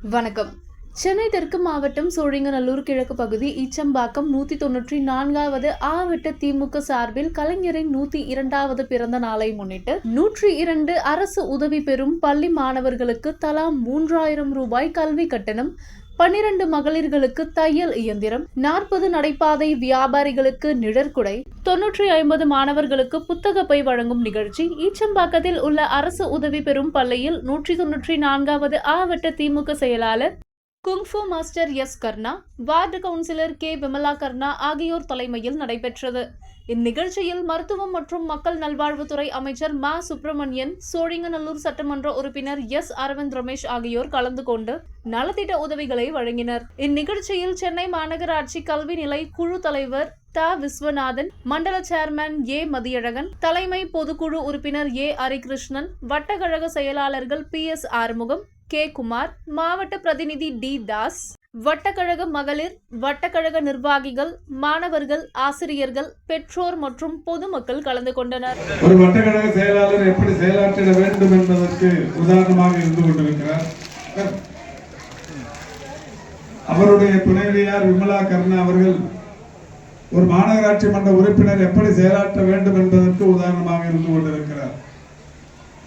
வணக்கம். சென்னை தெற்கு மாவட்டம் சோழிங்கநல்லூர் கிழக்கு பகுதி ஈச்சம்பாக்கம் 194வது ஆவட்ட திமுக சார்பில் கலைஞரின் 102வது பிறந்த நாளை முன்னிட்டு 102 அரசு உதவி பெறும் பள்ளி மாணவர்களுக்கு தலா 3000 ரூபாய் கல்வி கட்டணம், 12 மகளிர்களுக்கு தையல் இயந்திரம், 40 நடைபாதை வியாபாரிகளுக்கு நிழற்குடை, 950 மாணவர்களுக்கு புத்தக பை வழங்கும் நிகழ்ச்சி ஈச்சம்பாக்கத்தில் உள்ள அரசு உதவி பெறும் பள்ளியில் 194வது ஆவட்ட திமுக செயலாளர் குங்ஃபு மாஸ்டர் எஸ் கர்ணா, வார்டு கவுன்சிலர் கே விமலா கர்ணா ஆகியோர் தலைமையில் நடைபெற்றது. இந்நிகழ்ச்சியில் மருத்துவம் மற்றும் மக்கள் நல்வாழ்வுத்துறை அமைச்சர் மா சுப்பிரமணியன், சோழிங்கநல்லூர் சட்டமன்ற உறுப்பினர் எஸ் அரவிந்த் ரமேஷ் ஆகியோர் கலந்து கொண்டு நலத்திட்ட உதவிகளை வழங்கினர். இந்நிகழ்ச்சியில் சென்னை மாநகராட்சி கல்வி நிலை குழு தலைவர் த விஸ்வநாதன், மண்டல சேர்மன் ஏ மதியழகன், தலைமை பொதுக்குழு உறுப்பினர் ஏ ஹரிகிருஷ்ணன், வட்டக்கழக செயலாளர்கள் P S Arumugam, K Kumar, மாவட்ட பிரதிநிதி டி தாஸ், வட்டக்கழக மகளிர், வட்டக்கழக நிர்வாகிகள், மாணவர்கள், ஆசிரியர்கள், பெற்றோர் மற்றும் பொதுமக்கள் கலந்து கொண்டனர். ஒரு வட்டக்கழக செயலாளர் எப்படி செயலாற்றிட வேண்டும் என்பதற்கு உதாரணமாக இருந்து கொண்டிருக்கிறார். அவருடைய துணைவியார் விமலா கர்ணா அவர்கள் ஒரு மாநகராட்சி மன்ற உறுப்பினர் எப்படி செயலாற்ற வேண்டும் என்பதற்கு உதாரணமாக இருந்து கொண்டிருக்கிறார்.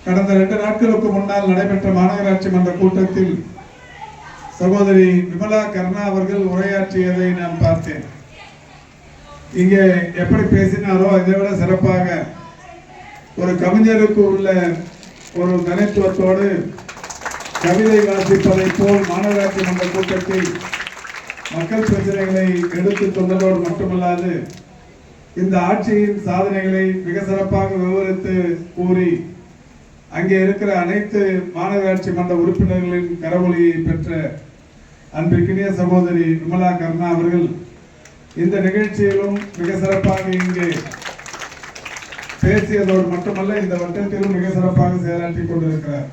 கடந்த 2 நாட்களுக்கு முன்னால் நடைபெற்ற மாநகராட்சி மன்ற கூட்டத்தில் சகோதரி விமலா கர்ணா அவர்கள் உரையாற்றியதை நான் பார்த்தேன். இங்கே எப்படி பேசினாரோ இதை விட சிறப்பாக ஒரு கவிஞருக்கு உள்ள ஒரு தனித்துவத்தோடு கவிதை வாசிப்பதை போல் மாநகராட்சி மன்ற கூட்டத்தில் மக்கள் பிரச்சனைகளை எடுத்து சொன்னதோடு மட்டுமல்லாது இந்த ஆட்சியின் சாதனைகளை மிக சிறப்பாக விவரித்து கூறி அங்கே இருக்கிற அனைத்து மாநகராட்சி மன்ற உறுப்பினர்களின் கரவொலியை பெற்ற அன்பிற்கினிய சகோதரி விமலா கர்ணா அவர்கள் இந்த நிகழ்ச்சியிலும் மிக சிறப்பாக இங்கே பேசியதோடு மட்டுமல்ல இந்த வட்டத்திலும் மிக சிறப்பாக செயலாற்றி கொண்டிருக்கிறார்.